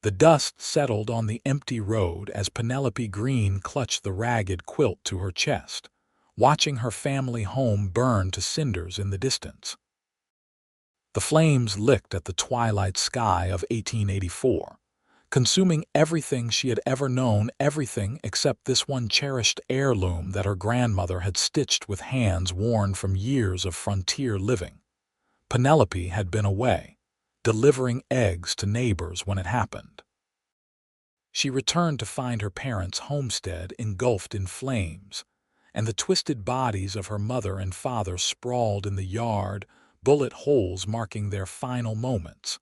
The dust settled on the empty road as Penelope Greene clutched the ragged quilt to her chest, watching her family home burn to cinders in the distance. The flames licked at the twilight sky of 1884, consuming everything she had ever known, everything except this one cherished heirloom that her grandmother had stitched with hands worn from years of frontier living. Penelope had been away, delivering eggs to neighbors when it happened. She returned to find her parents' homestead engulfed in flames, and the twisted bodies of her mother and father sprawled in the yard, bullet holes marking their final moments.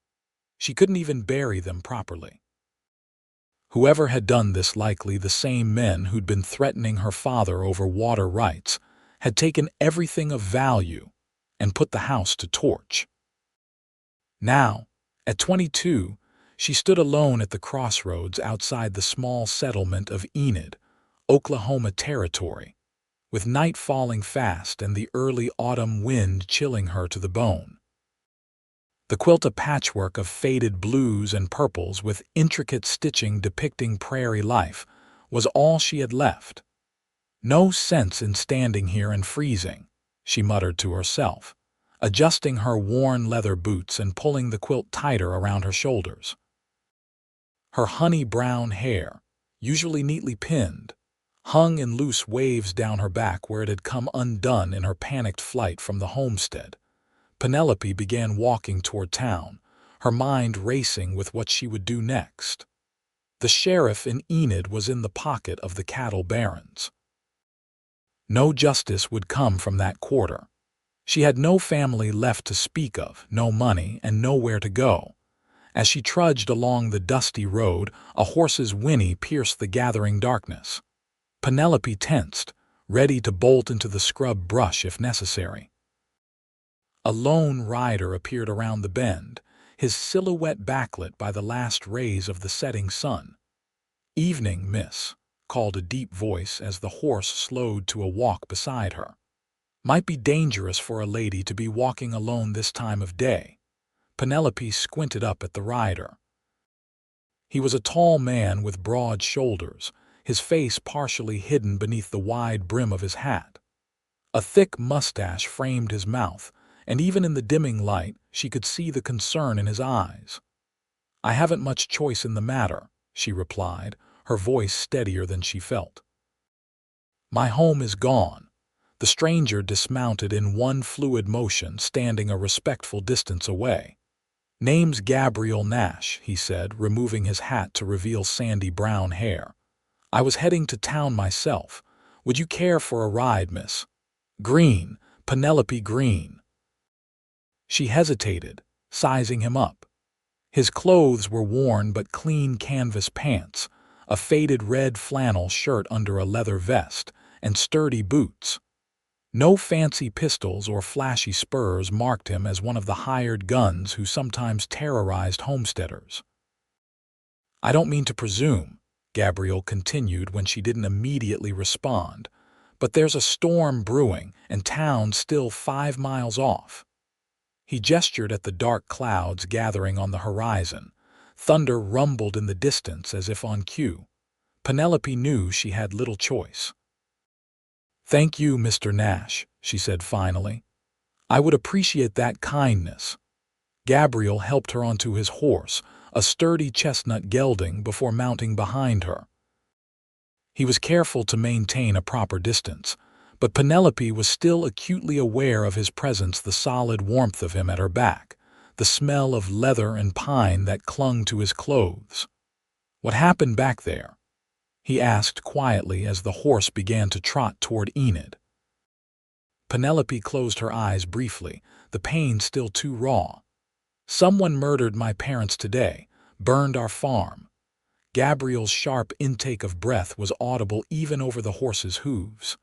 She couldn't even bury them properly. Whoever had done this, likely the same men who'd been threatening her father over water rights, had taken everything of value and put the house to torch. Now, at 22, she stood alone at the crossroads outside the small settlement of Enid, Oklahoma Territory, with night falling fast and the early autumn wind chilling her to the bone. The quilt, a patchwork of faded blues and purples with intricate stitching depicting prairie life, was all she had left. "No sense in standing here and freezing," she muttered to herself, adjusting her worn leather boots and pulling the quilt tighter around her shoulders. Her honey-brown hair, usually neatly pinned, hung in loose waves down her back where it had come undone in her panicked flight from the homestead. Penelope began walking toward town, her mind racing with what she would do next. The sheriff in Enid was in the pocket of the cattle barons. No justice would come from that quarter. She had no family left to speak of, no money, and nowhere to go. As she trudged along the dusty road, a horse's whinny pierced the gathering darkness. Penelope tensed, ready to bolt into the scrub brush if necessary. A lone rider appeared around the bend, his silhouette backlit by the last rays of the setting sun. "Evening, miss," called a deep voice as the horse slowed to a walk beside her. "Might be dangerous for a lady to be walking alone this time of day." Penelope squinted up at the rider. He was a tall man with broad shoulders, his face partially hidden beneath the wide brim of his hat. A thick mustache framed his mouth, and even in the dimming light, she could see the concern in his eyes. "I haven't much choice in the matter," she replied, her voice steadier than she felt. "My home is gone." The stranger dismounted in one fluid motion, standing a respectful distance away. "Name's Gabriel Nash," he said, removing his hat to reveal sandy brown hair. "I was heading to town myself. Would you care for a ride, miss?" "Greene, Penelope Greene." She hesitated, sizing him up. His clothes were worn but clean canvas pants, a faded red flannel shirt under a leather vest, and sturdy boots. No fancy pistols or flashy spurs marked him as one of the hired guns who sometimes terrorized homesteaders. "I don't mean to presume," Gabriel continued when she didn't immediately respond, "but there's a storm brewing and town's still 5 miles off." He gestured at the dark clouds gathering on the horizon. Thunder rumbled in the distance as if on cue. Penelope knew she had little choice. "Thank you, Mr. Nash," she said finally. "I would appreciate that kindness." Gabriel helped her onto his horse, a sturdy chestnut gelding, before mounting behind her. He was careful to maintain a proper distance, but Penelope was still acutely aware of his presence, the solid warmth of him at her back, the smell of leather and pine that clung to his clothes. "What happened back there?" he asked quietly as the horse began to trot toward Enid. Penelope closed her eyes briefly, the pain still too raw. "Someone murdered my parents today, burned our farm." Gabriel's sharp intake of breath was audible even over the horse's hooves.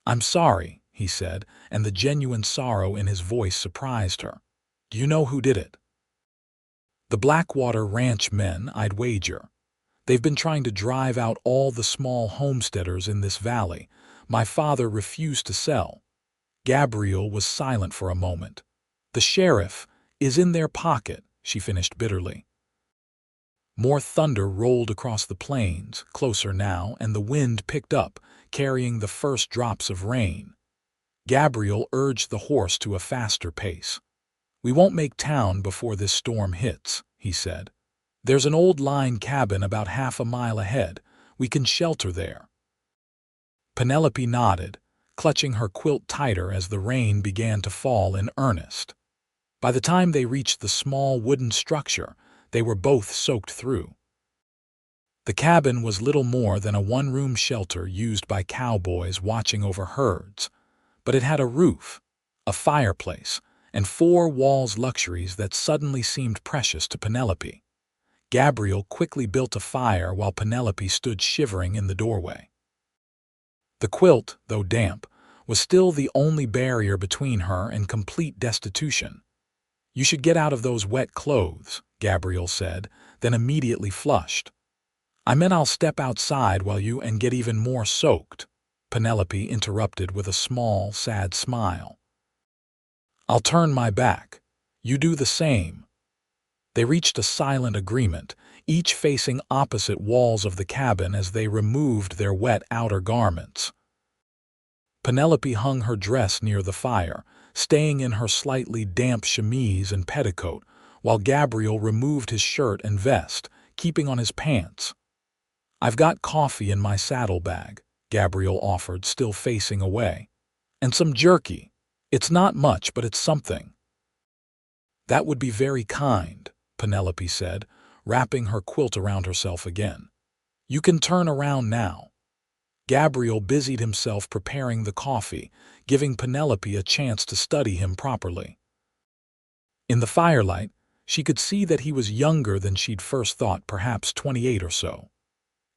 "I'm sorry," he said, and the genuine sorrow in his voice surprised her. "Do you know who did it?" "The Blackwater Ranch men, I'd wager. They've been trying to drive out all the small homesteaders in this valley. My father refused to sell." Gabriel was silent for a moment. "The sheriff is in their pocket," she finished bitterly. More thunder rolled across the plains, closer now, and the wind picked up, carrying the first drops of rain. Gabriel urged the horse to a faster pace. "We won't make town before this storm hits," he said. "There's an old line cabin about half a mile ahead. We can shelter there." Penelope nodded, clutching her quilt tighter as the rain began to fall in earnest. By the time they reached the small wooden structure, they were both soaked through. The cabin was little more than a one-room shelter used by cowboys watching over herds, but it had a roof, a fireplace, and 4 walls luxuries that suddenly seemed precious to Penelope. Gabriel quickly built a fire while Penelope stood shivering in the doorway. The quilt, though damp, was still the only barrier between her and complete destitution. "You should get out of those wet clothes," Gabriel said, then immediately flushed. "I meant I'll step outside while you and get even more soaked," Penelope interrupted with a small, sad smile. "I'll turn my back. You do the same." They reached a silent agreement, each facing opposite walls of the cabin as they removed their wet outer garments. Penelope hung her dress near the fire, staying in her slightly damp chemise and petticoat, while Gabriel removed his shirt and vest, keeping on his pants. "I've got coffee in my saddlebag," Gabriel offered, still facing away. "And some jerky. It's not much, but it's something." "That would be very kind," Penelope said, wrapping her quilt around herself again. "You can turn around now." Gabriel busied himself preparing the coffee, giving Penelope a chance to study him properly. In the firelight, she could see that he was younger than she'd first thought, perhaps 28 or so.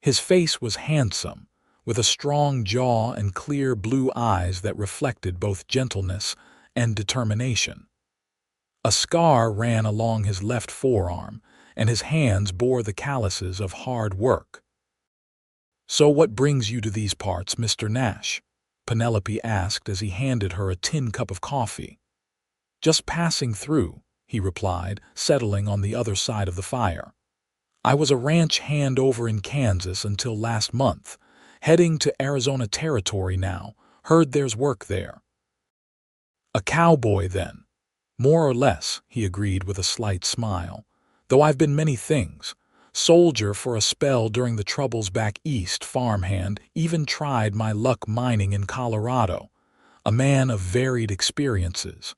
His face was handsome, with a strong jaw and clear blue eyes that reflected both gentleness and determination. A scar ran along his left forearm, and his hands bore the calluses of hard work. "So what brings you to these parts, Mr. Nash?" Penelope asked as he handed her a tin cup of coffee. "Just passing through," he replied, settling on the other side of the fire. "I was a ranch hand over in Kansas until last month, heading to Arizona Territory now. Heard there's work there." "A cowboy, then?" "More or less," he agreed with a slight smile. "Though I've been many things. Soldier for a spell during the troubles back east, farmhand, even tried my luck mining in Colorado. A man of varied experiences.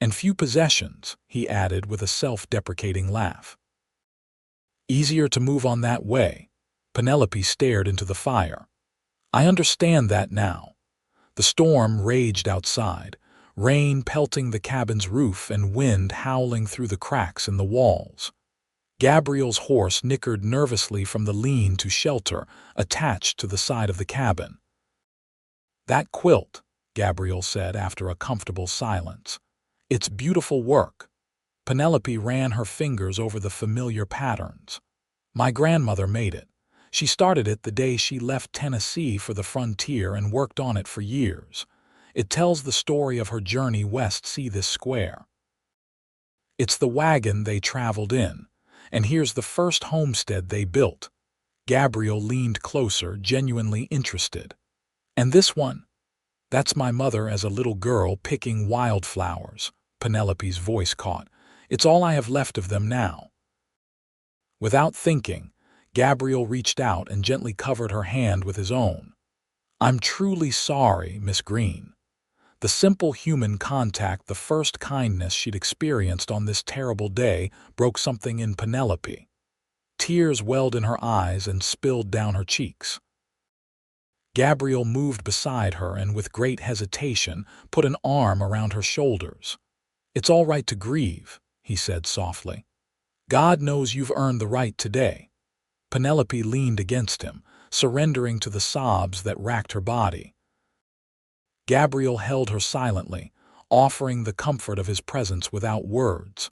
And few possessions," he added with a self-deprecating laugh. "Easier to move on that way." Penelope stared into the fire. "I understand that now." The storm raged outside, rain pelting the cabin's roof and wind howling through the cracks in the walls. Gabriel's horse nickered nervously from the lean-to shelter attached to the side of the cabin. "That quilt," Gabriel said after a comfortable silence. "It's beautiful work." Penelope ran her fingers over the familiar patterns. "My grandmother made it. She started it the day she left Tennessee for the frontier and worked on it for years. It tells the story of her journey west. See this square? It's the wagon they traveled in. And here's the first homestead they built." Gabriel leaned closer, genuinely interested. "And this one? That's my mother as a little girl picking wildflowers," Penelope's voice caught. "It's all I have left of them now." Without thinking, Gabriel reached out and gently covered her hand with his own. "I'm truly sorry, Miss Greene." The simple human contact, the first kindness she'd experienced on this terrible day, broke something in Penelope. Tears welled in her eyes and spilled down her cheeks. Gabriel moved beside her and with great hesitation put an arm around her shoulders. "It's all right to grieve," he said softly. "God knows you've earned the right today." Penelope leaned against him, surrendering to the sobs that racked her body. Gabriel held her silently, offering the comfort of his presence without words.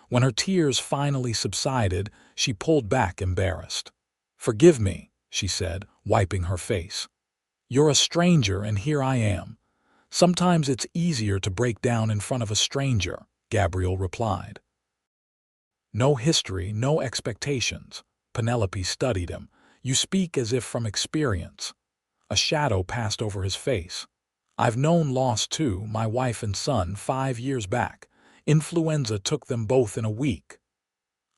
When her tears finally subsided, she pulled back embarrassed. "Forgive me," she said, wiping her face. "You're a stranger and here I am. Sometimes it's easier to break down in front of a stranger," Gabriel replied. "No history, no expectations. Penelope studied him. "You speak as if from experience." A shadow passed over his face. "I've known loss too, my wife and son, 5 years back. Influenza took them both in a week."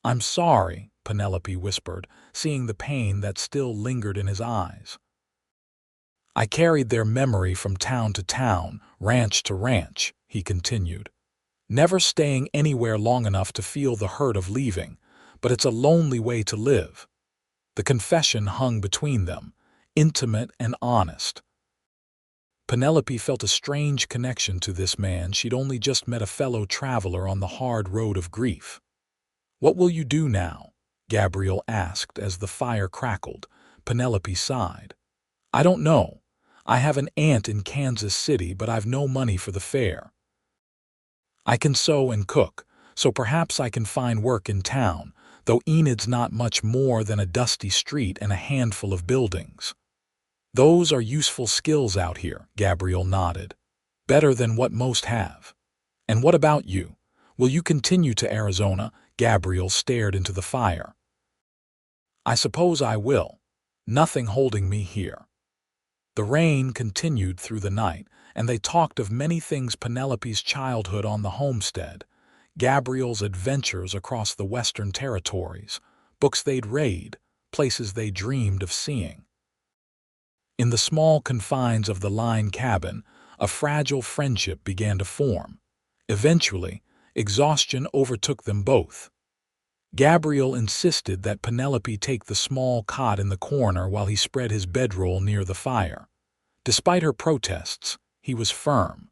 "I'm sorry," Penelope whispered, seeing the pain that still lingered in his eyes. "I carried their memory from town to town, ranch to ranch," he continued, "never staying anywhere long enough to feel the hurt of leaving, but it's a lonely way to live." The confession hung between them, intimate and honest. Penelope felt a strange connection to this man. She'd only just met, a fellow traveler on the hard road of grief. "What will you do now?" Gabriel asked as the fire crackled. Penelope sighed. "I don't know. I have an aunt in Kansas City, but I've no money for the fare. I can sew and cook, so perhaps I can find work in town, though Enid's not much more than a dusty street and a handful of buildings." "Those are useful skills out here," Gabriel nodded. "Better than what most have." "And what about you? Will you continue to Arizona?" Gabriel stared into the fire. "I suppose I will. Nothing holding me here." The rain continued through the night, and they talked of many things: Penelope's childhood on the homestead, Gabriel's adventures across the Western Territories, books they'd read, places they dreamed of seeing. In the small confines of the line cabin, a fragile friendship began to form. Eventually, exhaustion overtook them both. Gabriel insisted that Penelope take the small cot in the corner while he spread his bedroll near the fire. Despite her protests, he was firm.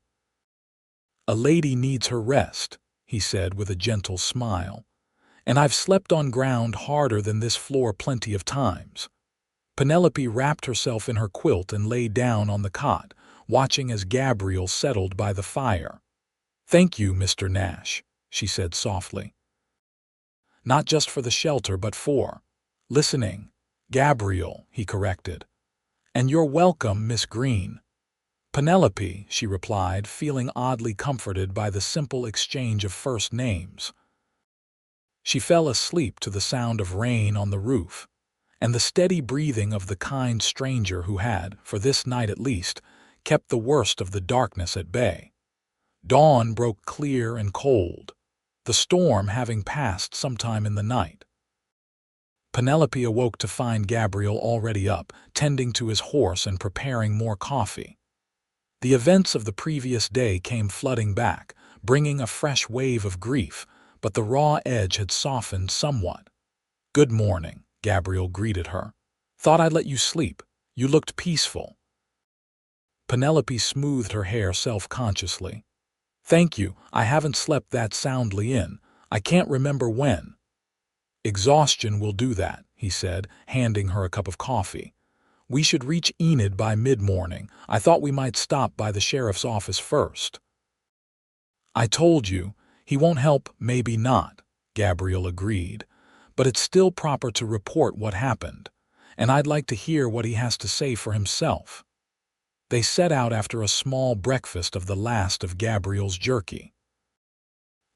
"A lady needs her rest," he said with a gentle smile, "and I've slept on ground harder than this floor plenty of times." Penelope wrapped herself in her quilt and lay down on the cot, watching as Gabriel settled by the fire. "Thank you, Mr. Nash," she said softly. "Not just for the shelter, but for listening." "Gabriel," he corrected. "And you're welcome, Miss Greene." "Penelope," she replied, feeling oddly comforted by the simple exchange of first names. She fell asleep to the sound of rain on the roof, and the steady breathing of the kind stranger who had, for this night at least, kept the worst of the darkness at bay. Dawn broke clear and cold, the storm having passed sometime in the night. Penelope awoke to find Gabriel already up, tending to his horse and preparing more coffee. The events of the previous day came flooding back, bringing a fresh wave of grief, but the raw edge had softened somewhat. "Good morning," Gabriel greeted her. "Thought I'd let you sleep. You looked peaceful." Penelope smoothed her hair self-consciously. "Thank you, I haven't slept that soundly in. I can't remember when." "Exhaustion will do that," he said, handing her a cup of coffee. "We should reach Enid by mid-morning. I thought we might stop by the sheriff's office first." "I told you, he won't help." "Maybe not," Gabriel agreed, "but it's still proper to report what happened, and I'd like to hear what he has to say for himself." They set out after a small breakfast of the last of Gabriel's jerky.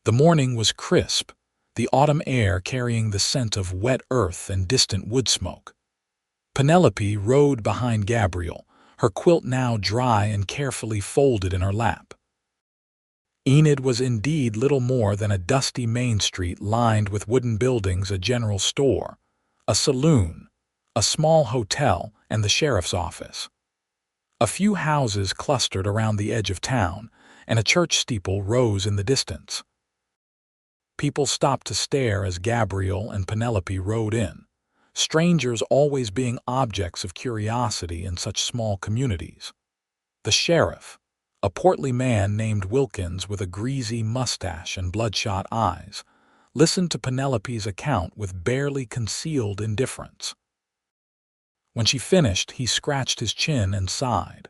The morning was crisp, the autumn air carrying the scent of wet earth and distant wood smoke. Penelope rode behind Gabriel, her quilt now dry and carefully folded in her lap. Enid was indeed little more than a dusty main street lined with wooden buildings: a general store, a saloon, a small hotel, and the sheriff's office. A few houses clustered around the edge of town, and a church steeple rose in the distance. People stopped to stare as Gabriel and Penelope rode in, strangers always being objects of curiosity in such small communities. The sheriff, a portly man named Wilkins with a greasy mustache and bloodshot eyes, listened to Penelope's account with barely concealed indifference. When she finished, he scratched his chin and sighed.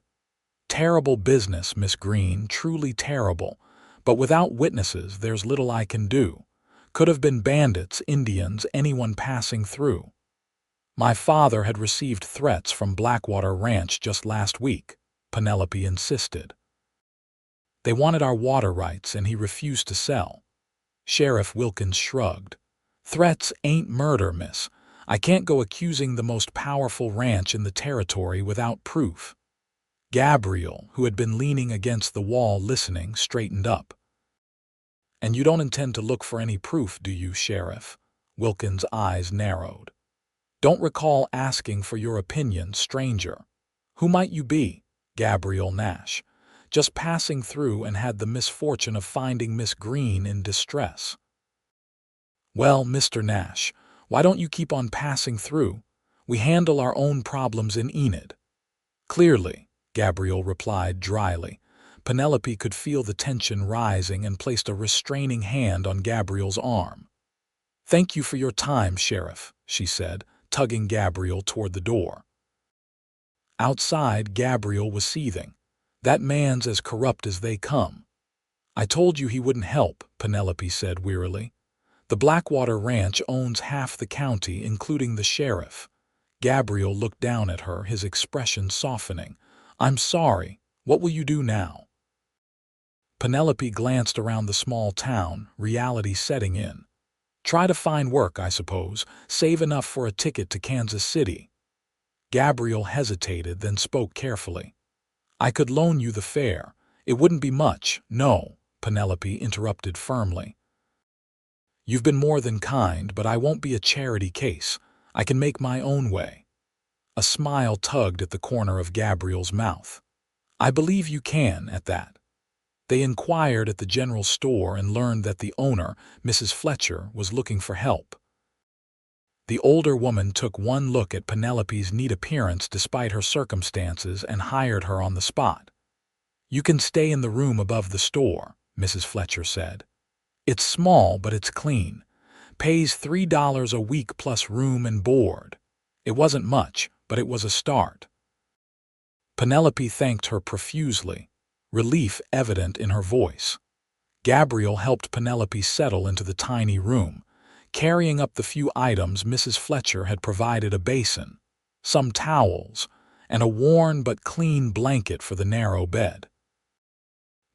"Terrible business, Miss Greene, truly terrible, but without witnesses there's little I can do. Could have been bandits, Indians, anyone passing through. My father had received threats from Blackwater Ranch just last week," Penelope insisted. "They wanted our water rights and he refused to sell." Sheriff Wilkins shrugged. "Threats ain't murder, miss. I can't go accusing the most powerful ranch in the territory without proof." Gabriel, who had been leaning against the wall listening, straightened up. "And you don't intend to look for any proof, do you, Sheriff?" Wilkins' eyes narrowed. "Don't recall asking for your opinion, stranger." "Who might you be?" "Gabriel Nash. Just passing through and had the misfortune of finding Miss Greene in distress." "Well, Mr. Nash, why don't you keep on passing through? We handle our own problems in Enid." "Clearly," Gabriel replied dryly. Penelope could feel the tension rising and placed a restraining hand on Gabriel's arm. "Thank you for your time, Sheriff," she said, tugging Gabriel toward the door. Outside, Gabriel was seething. "That man's as corrupt as they come." "I told you he wouldn't help," Penelope said wearily. "The Blackwater Ranch owns half the county, including the sheriff." Gabriel looked down at her, his expression softening. "I'm sorry. What will you do now?" Penelope glanced around the small town, reality setting in. "Try to find work, I suppose. Save enough for a ticket to Kansas City." Gabriel hesitated, then spoke carefully. "I could loan you the fare. It wouldn't be much." "No," Penelope interrupted firmly. "You've been more than kind, but I won't be a charity case. I can make my own way." A smile tugged at the corner of Gabriel's mouth. "I believe you can, at that." They inquired at the general store and learned that the owner, Mrs. Fletcher, was looking for help. The older woman took one look at Penelope's neat appearance despite her circumstances and hired her on the spot. "You can stay in the room above the store," Mrs. Fletcher said. "It's small, but it's clean. Pays $3 a week plus room and board." It wasn't much, but it was a start. Penelope thanked her profusely, relief evident in her voice. Gabriel helped Penelope settle into the tiny room. Carrying up the few items, Mrs. Fletcher had provided a basin, some towels, and a worn but clean blanket for the narrow bed.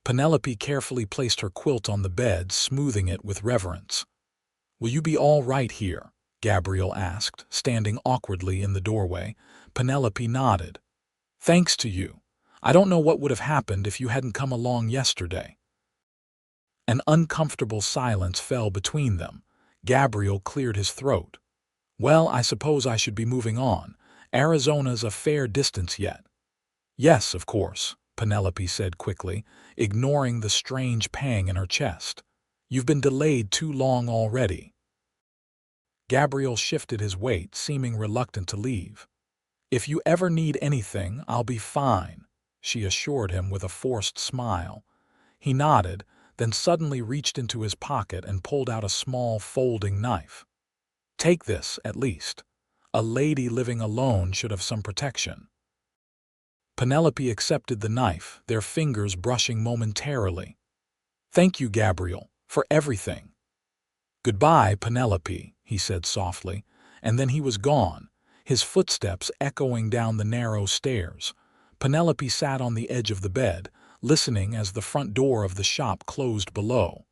Penelope carefully placed her quilt on the bed, smoothing it with reverence. "Will you be all right here?" Gabriel asked, standing awkwardly in the doorway. Penelope nodded. "Thanks to you. I don't know what would have happened if you hadn't come along yesterday." An uncomfortable silence fell between them. Gabriel cleared his throat. "Well, I suppose I should be moving on. Arizona's a fair distance yet." "Yes, of course," Penelope said quickly, ignoring the strange pang in her chest. "You've been delayed too long already." Gabriel shifted his weight, seeming reluctant to leave. "If you ever need anything, I'll be fine," she assured him with a forced smile. He nodded, then suddenly reached into his pocket and pulled out a small folding knife. "Take this, at least. A lady living alone should have some protection." Penelope accepted the knife, their fingers brushing momentarily. "Thank you, Gabriel, for everything." "Goodbye, Penelope," he said softly, and then he was gone, his footsteps echoing down the narrow stairs. Penelope sat on the edge of the bed, listening as the front door of the shop closed below.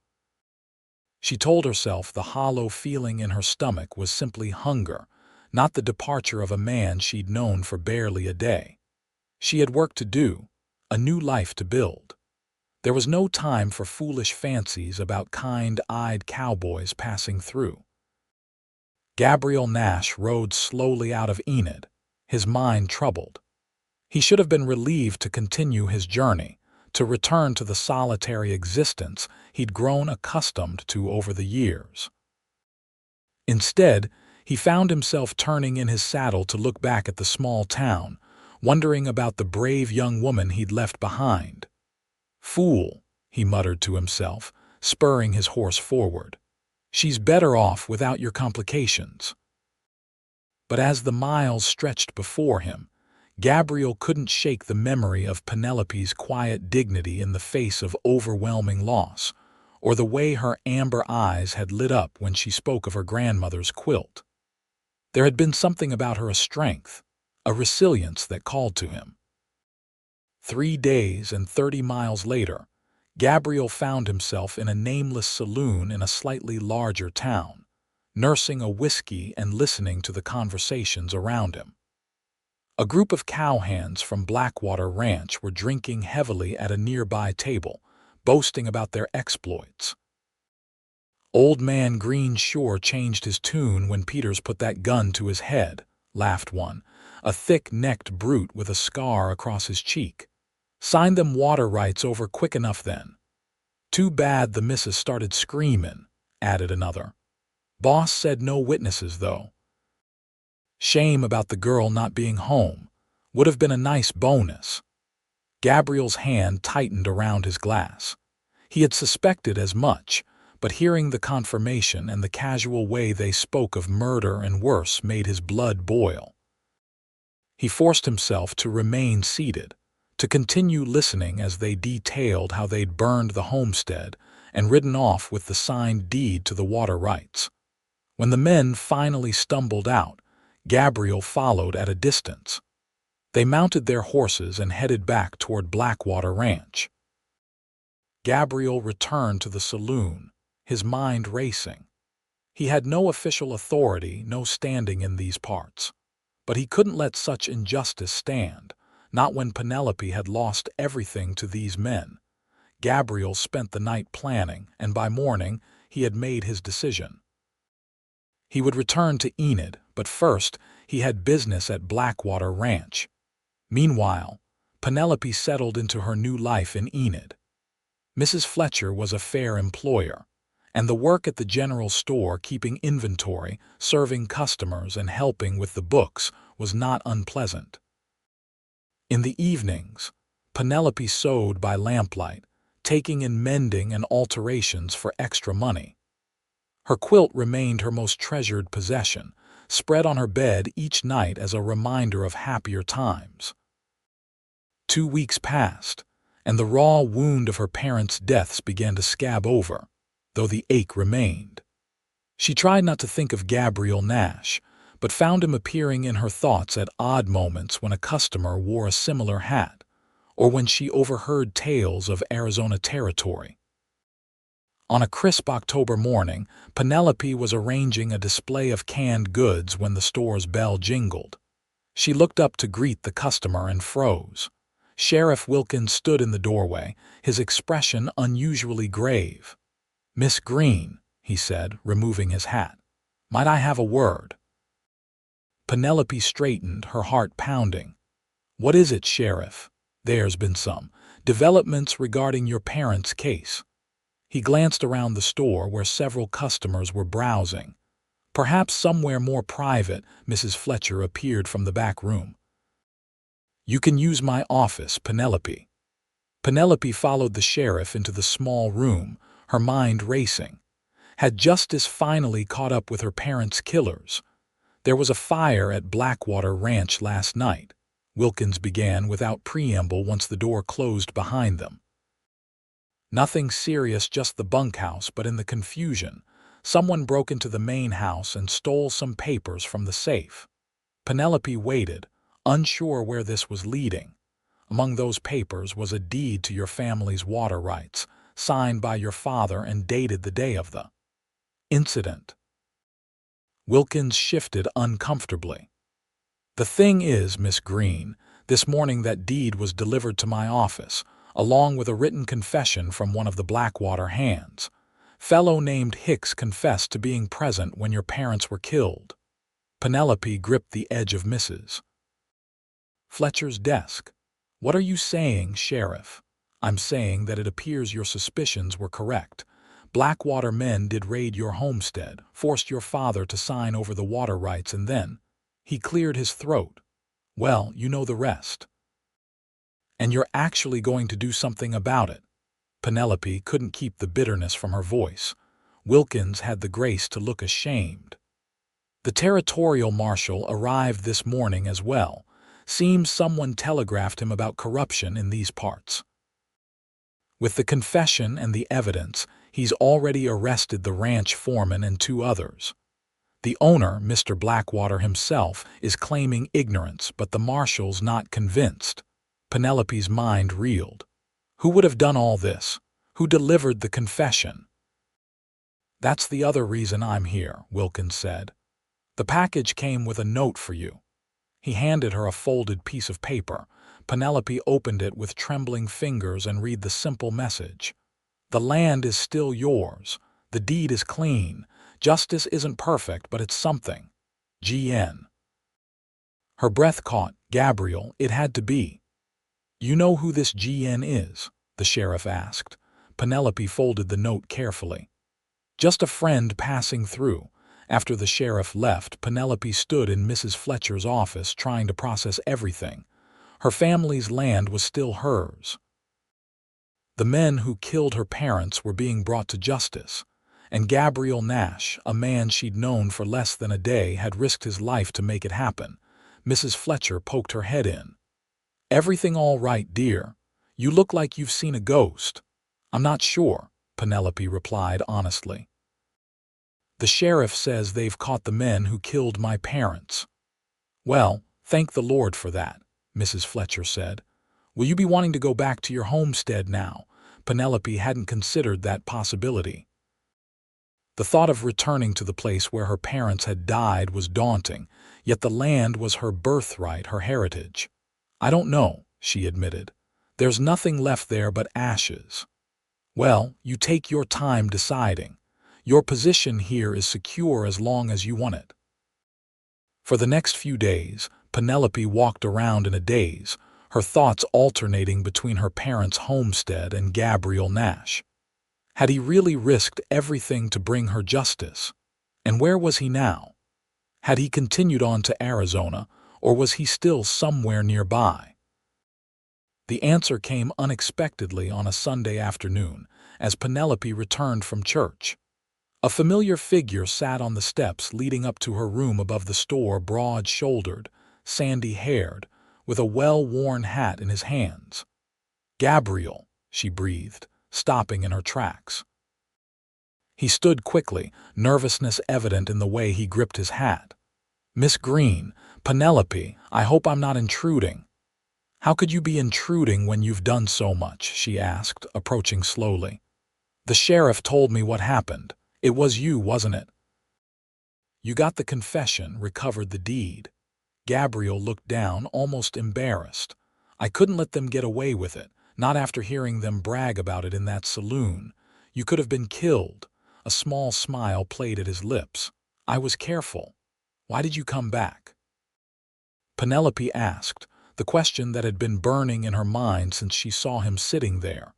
She told herself the hollow feeling in her stomach was simply hunger, not the departure of a man she'd known for barely a day. She had work to do, a new life to build. There was no time for foolish fancies about kind-eyed cowboys passing through. Gabriel Nash rode slowly out of Enid, his mind troubled. He should have been relieved to continue his journey, to return to the solitary existence he'd grown accustomed to over the years. Instead, he found himself turning in his saddle to look back at the small town, wondering about the brave young woman he'd left behind. "Fool," he muttered to himself, spurring his horse forward. "She's better off without your complications." But as the miles stretched before him, Gabriel couldn't shake the memory of Penelope's quiet dignity in the face of overwhelming loss, or the way her amber eyes had lit up when she spoke of her grandmother's quilt. There had been something about her, a strength, a resilience that called to him. 3 days and 30 miles later, Gabriel found himself in a nameless saloon in a slightly larger town. nursing a whiskey and listening to the conversations around him. A group of cowhands from Blackwater Ranch were drinking heavily at a nearby table, boasting about their exploits. "Old Man Green sure changed his tune when Peters put that gun to his head," laughed one, a thick-necked brute with a scar across his cheek. "Signed them water rights over quick enough then." "Too bad the missus started screaming," added another. "Boss said no witnesses, though." "Shame about the girl not being home. Would have been a nice bonus." Gabriel's hand tightened around his glass. He had suspected as much, but hearing the confirmation and the casual way they spoke of murder and worse made his blood boil. He forced himself to remain seated, to continue listening as they detailed how they'd burned the homestead and ridden off with the signed deed to the water rights. When the men finally stumbled out, Gabriel followed at a distance. They mounted their horses and headed back toward Blackwater Ranch. Gabriel returned to the saloon, his mind racing. He had no official authority, no standing in these parts. But he couldn't let such injustice stand, not when Penelope had lost everything to these men. Gabriel spent the night planning, and by morning he had made his decision. He would return to Enid, but first he had business at Blackwater Ranch. Meanwhile, Penelope settled into her new life in Enid. Mrs. Fletcher was a fair employer, and the work at the general store keeping inventory, serving customers, and helping with the books was not unpleasant. In the evenings, Penelope sewed by lamplight, taking in mending and alterations for extra money. Her quilt remained her most treasured possession, spread on her bed each night as a reminder of happier times. 2 weeks passed, and the raw wound of her parents' deaths began to scab over, though the ache remained. She tried not to think of Gabriel Nash, but found him appearing in her thoughts at odd moments when a customer wore a similar hat, or when she overheard tales of Arizona Territory. On a crisp October morning, Penelope was arranging a display of canned goods when the store's bell jingled. She looked up to greet the customer and froze. Sheriff Wilkins stood in the doorway, his expression unusually grave. "Miss Greene," he said, removing his hat. "Might I have a word?" Penelope straightened, her heart pounding. "What is it, Sheriff?" "There's been some developments regarding your parents' case." He glanced around the store where several customers were browsing. Perhaps somewhere more private, Mrs. Fletcher appeared from the back room. "You can use my office, Penelope." Penelope followed the sheriff into the small room, her mind racing. Had justice finally caught up with her parents' killers? "There was a fire at Blackwater Ranch last night," Wilkins began without preamble once the door closed behind them. "Nothing serious, just the bunkhouse, but in the confusion, someone broke into the main house and stole some papers from the safe." Penelope waited, unsure where this was leading. "Among those papers was a deed to your family's water rights, signed by your father and dated the day of the incident." Wilkins shifted uncomfortably. "The thing is, Miss Greene, this morning that deed was delivered to my office, along with a written confession from one of the Blackwater hands. Fellow named Hicks confessed to being present when your parents were killed." Penelope gripped the edge of Mrs. Fletcher's desk. "What are you saying, Sheriff?" "I'm saying that it appears your suspicions were correct. Blackwater men did raid your homestead, forced your father to sign over the water rights, and then—" He cleared his throat. "Well, you know the rest." "And you're actually going to do something about it?" Penelope couldn't keep the bitterness from her voice. Wilkins had the grace to look ashamed. "The territorial marshal arrived this morning as well. Seems someone telegraphed him about corruption in these parts. With the confession and the evidence, he's already arrested the ranch foreman and 2 others. The owner, Mr. Blackwater himself, is claiming ignorance, but the marshal's not convinced." Penelope's mind reeled. Who would have done all this? Who delivered the confession? That's the other reason I'm here, Wilkins said. The package came with a note for you. He handed her a folded piece of paper. Penelope opened it with trembling fingers and read the simple message. The land is still yours. The deed is clean. Justice isn't perfect, but it's something. GN. Her breath caught. Gabriel, it had to be. You know who this GN is? The sheriff asked. Penelope folded the note carefully. Just a friend passing through. After the sheriff left, Penelope stood in Mrs. Fletcher's office trying to process everything. Her family's land was still hers. The men who killed her parents were being brought to justice, and Gabriel Nash, a man she'd known for less than a day, had risked his life to make it happen. Mrs. Fletcher poked her head in. Everything all right, dear? You look like you've seen a ghost. I'm not sure, Penelope replied honestly. The sheriff says they've caught the men who killed my parents. Well, thank the Lord for that, Mrs. Fletcher said. Will you be wanting to go back to your homestead now? Penelope hadn't considered that possibility. The thought of returning to the place where her parents had died was daunting, yet the land was her birthright, her heritage. I don't know, she admitted. There's nothing left there but ashes. Well, you take your time deciding. Your position here is secure as long as you want it. For the next few days, Penelope walked around in a daze, her thoughts alternating between her parents' homestead and Gabriel Nash. Had he really risked everything to bring her justice? And where was he now? Had he continued on to Arizona, or was he still somewhere nearby? The answer came unexpectedly on a Sunday afternoon, as Penelope returned from church. A familiar figure sat on the steps leading up to her room above the store, broad-shouldered, sandy-haired, with a well-worn hat in his hands. Gabriel, she breathed, stopping in her tracks. He stood quickly, nervousness evident in the way he gripped his hat. Miss Greene, Penelope, I hope I'm not intruding. How could you be intruding when you've done so much? She asked, approaching slowly. The sheriff told me what happened. It was you, wasn't it? You got the confession, recovered the deed. Gabriel looked down, almost embarrassed. I couldn't let them get away with it, not after hearing them brag about it in that saloon. You could have been killed. A small smile played at his lips. I was careful. Why did you come back? Penelope asked, the question that had been burning in her mind since she saw him sitting there.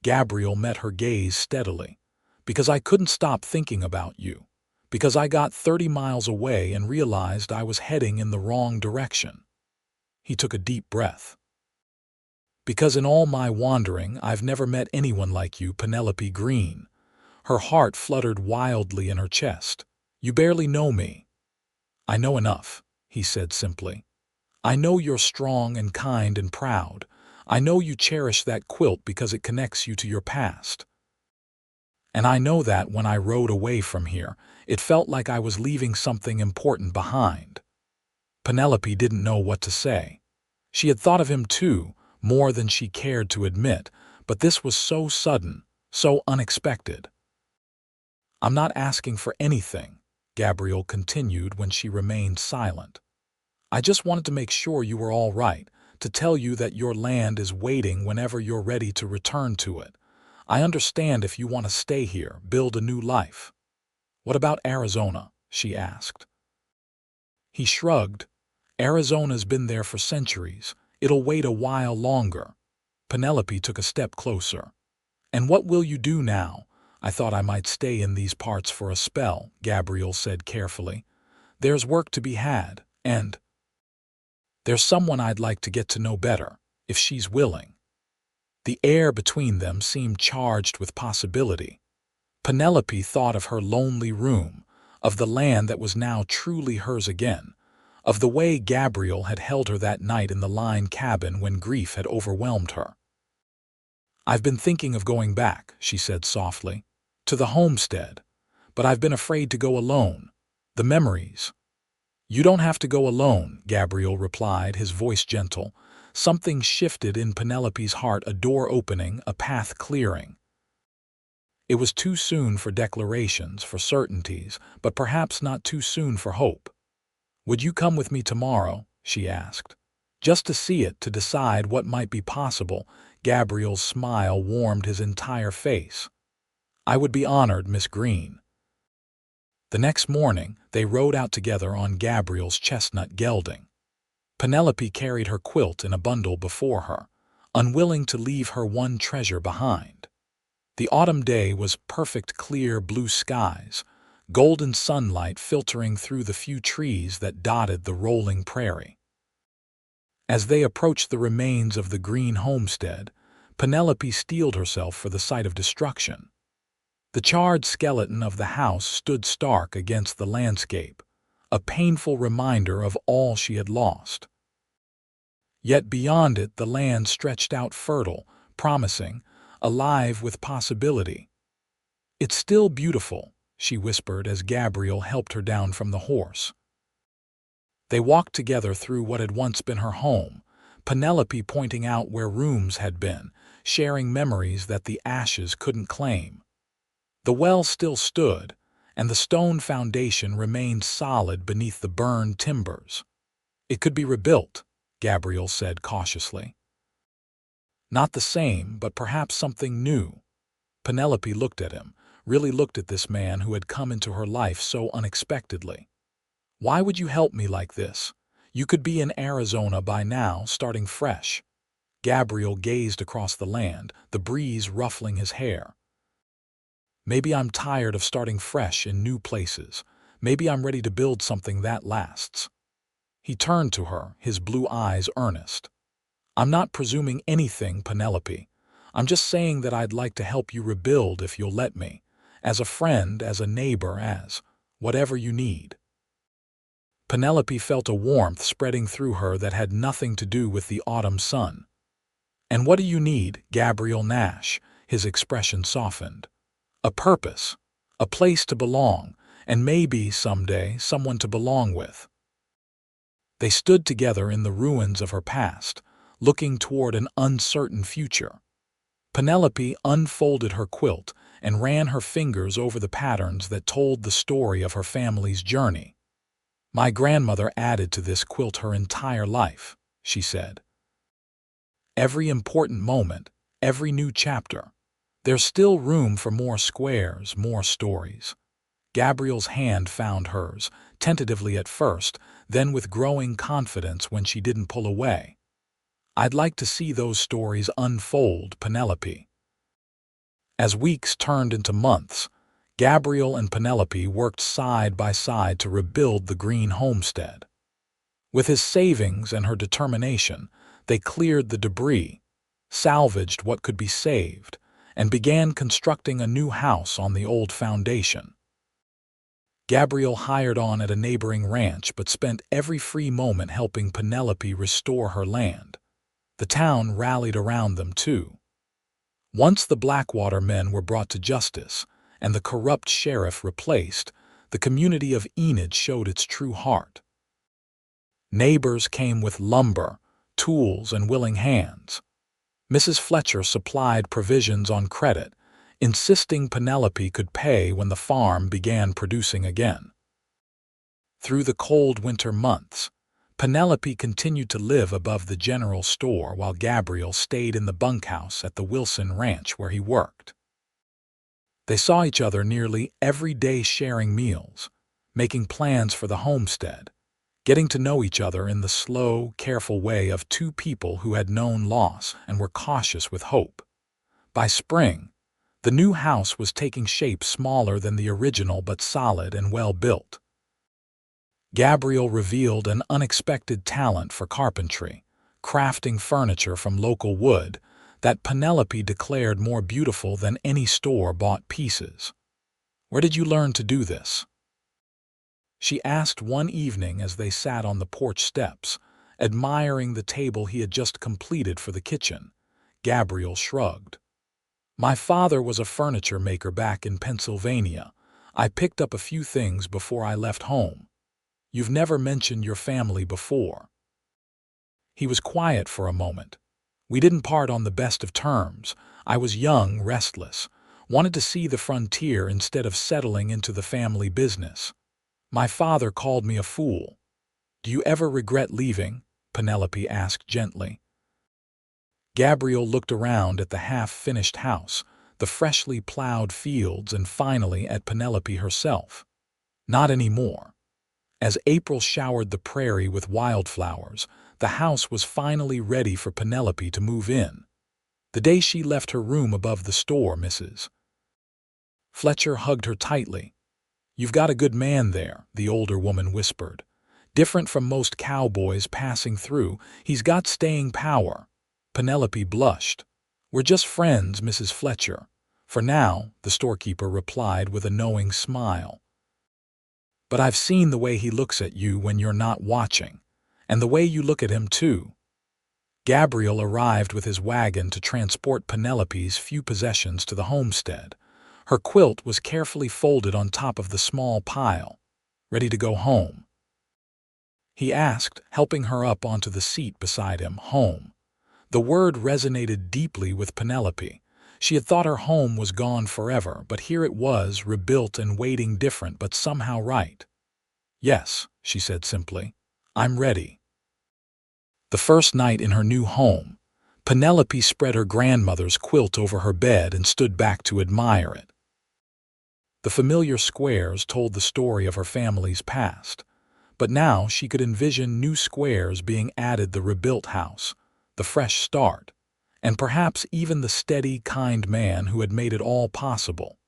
Gabriel met her gaze steadily. Because I couldn't stop thinking about you. Because I got 30 miles away and realized I was heading in the wrong direction. He took a deep breath. Because in all my wandering, I've never met anyone like you, Penelope Greene. Her heart fluttered wildly in her chest. You barely know me. I know enough, he said simply. I know you're strong and kind and proud. I know you cherish that quilt because it connects you to your past. And I know that when I rode away from here, it felt like I was leaving something important behind. Penelope didn't know what to say. She had thought of him too, more than she cared to admit, but this was so sudden, so unexpected. I'm not asking for anything, Gabriel continued when she remained silent. I just wanted to make sure you were all right, to tell you that your land is waiting whenever you're ready to return to it. I understand if you want to stay here, build a new life. What about Arizona? She asked. He shrugged. Arizona's been there for centuries. It'll wait a while longer. Penelope took a step closer. And what will you do now? I thought I might stay in these parts for a spell, Gabriel said carefully. There's work to be had, and there's someone I'd like to get to know better, if she's willing. The air between them seemed charged with possibility. Penelope thought of her lonely room, of the land that was now truly hers again, of the way Gabriel had held her that night in the line cabin when grief had overwhelmed her. I've been thinking of going back, she said softly, to the homestead, but I've been afraid to go alone. The memories. You don't have to go alone, Gabriel replied, his voice gentle. Something shifted in Penelope's heart, a door opening, a path clearing. It was too soon for declarations, for certainties, but perhaps not too soon for hope. "Would you come with me tomorrow?" she asked. "Just to see it, to decide what might be possible." Gabriel's smile warmed his entire face. "I would be honored, Miss Greene." The next morning, they rode out together on Gabriel's chestnut gelding. Penelope carried her quilt in a bundle before her, unwilling to leave her one treasure behind. The autumn day was perfect, clear blue skies, golden sunlight filtering through the few trees that dotted the rolling prairie. As they approached the remains of the Greene homestead, Penelope steeled herself for the sight of destruction. The charred skeleton of the house stood stark against the landscape, a painful reminder of all she had lost. Yet beyond it the land stretched out fertile, promising, alive with possibility. "It's still beautiful," she whispered as Gabriel helped her down from the horse. They walked together through what had once been her home, Penelope pointing out where rooms had been, sharing memories that the ashes couldn't claim. The well still stood, and the stone foundation remained solid beneath the burned timbers. "It could be rebuilt," Gabriel said cautiously. "Not the same, but perhaps something new." Penelope looked at him, really looked at this man who had come into her life so unexpectedly. "Why would you help me like this? You could be in Arizona by now, starting fresh." Gabriel gazed across the land, the breeze ruffling his hair. "Maybe I'm tired of starting fresh in new places. Maybe I'm ready to build something that lasts." He turned to her, his blue eyes earnest. "I'm not presuming anything, Penelope. I'm just saying that I'd like to help you rebuild if you'll let me. As a friend, as a neighbor, as whatever you need." Penelope felt a warmth spreading through her that had nothing to do with the autumn sun. "And what do you need, Gabriel Nash?" His expression softened. "A purpose, a place to belong, and maybe, someday, someone to belong with." They stood together in the ruins of her past, looking toward an uncertain future. Penelope unfolded her quilt and ran her fingers over the patterns that told the story of her family's journey. "My grandmother added to this quilt her entire life," she said. "Every important moment, every new chapter. There's still room for more squares, more stories." Gabriel's hand found hers, tentatively at first, then with growing confidence when she didn't pull away. "I'd like to see those stories unfold, Penelope." As weeks turned into months, Gabriel and Penelope worked side by side to rebuild the Greene homestead. With his savings and her determination, they cleared the debris, salvaged what could be saved, and began constructing a new house on the old foundation. Gabriel hired on at a neighboring ranch but spent every free moment helping Penelope restore her land. The town rallied around them, too. Once the Blackwater men were brought to justice and the corrupt sheriff replaced, the community of Enid showed its true heart. Neighbors came with lumber, tools, and willing hands. Mrs. Fletcher supplied provisions on credit, insisting Penelope could pay when the farm began producing again. Through the cold winter months, Penelope continued to live above the general store while Gabriel stayed in the bunkhouse at the Wilson Ranch where he worked. They saw each other nearly every day, sharing meals, making plans for the homestead, getting to know each other in the slow, careful way of two people who had known loss and were cautious with hope. By spring, the new house was taking shape, smaller than the original but solid and well built. Gabriel revealed an unexpected talent for carpentry, crafting furniture from local wood that Penelope declared more beautiful than any store-bought pieces. "Where did you learn to do this?" she asked one evening as they sat on the porch steps, admiring the table he had just completed for the kitchen. Gabriel shrugged. "My father was a furniture maker back in Pennsylvania. I picked up a few things before I left home." "You've never mentioned your family before." He was quiet for a moment. "We didn't part on the best of terms. I was young, restless, Wanted to see the frontier instead of settling into the family business. My father called me a fool. Do you ever regret leaving? Penelope asked gently. Gabriel looked around at the half-finished house, the freshly plowed fields, and finally at Penelope herself. Not anymore. As April showered the prairie with wildflowers, the house was finally ready for Penelope to move in. The day she left her room above the store, Mrs. Fletcher hugged her tightly. "You've got a good man there," the older woman whispered. "Different from most cowboys passing through, he's got staying power." Penelope blushed. "We're just friends, Mrs. Fletcher. For now," the storekeeper replied with a knowing smile. "But I've seen the way he looks at you when you're not watching, and the way you look at him too." Gabriel arrived with his wagon to transport Penelope's few possessions to the homestead. Her quilt was carefully folded on top of the small pile. "Ready to go home?" he asked, helping her up onto the seat beside him. Home. The word resonated deeply with Penelope. She had thought her home was gone forever, but here it was, rebuilt and waiting, different but somehow right. "Yes," she said simply. "I'm ready." The first night in her new home, Penelope spread her grandmother's quilt over her bed and stood back to admire it. The familiar squares told the story of her family's past, but now she could envision new squares being added: the rebuilt house, the fresh start, and perhaps even the steady, kind man who had made it all possible.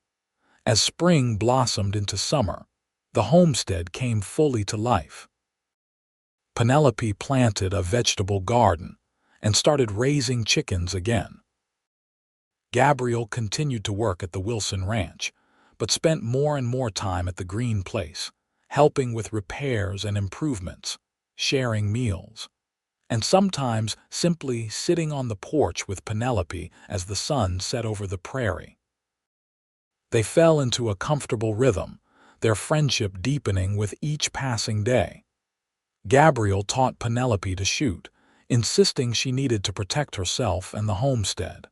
As spring blossomed into summer, the homestead came fully to life. Penelope planted a vegetable garden and started raising chickens again. Gabriel continued to work at the Wilson Ranch, but spent more and more time at the Greene place, helping with repairs and improvements, sharing meals, and sometimes simply sitting on the porch with Penelope as the sun set over the prairie. They fell into a comfortable rhythm, their friendship deepening with each passing day. Gabriel taught Penelope to shoot, insisting she needed to protect herself and the homestead.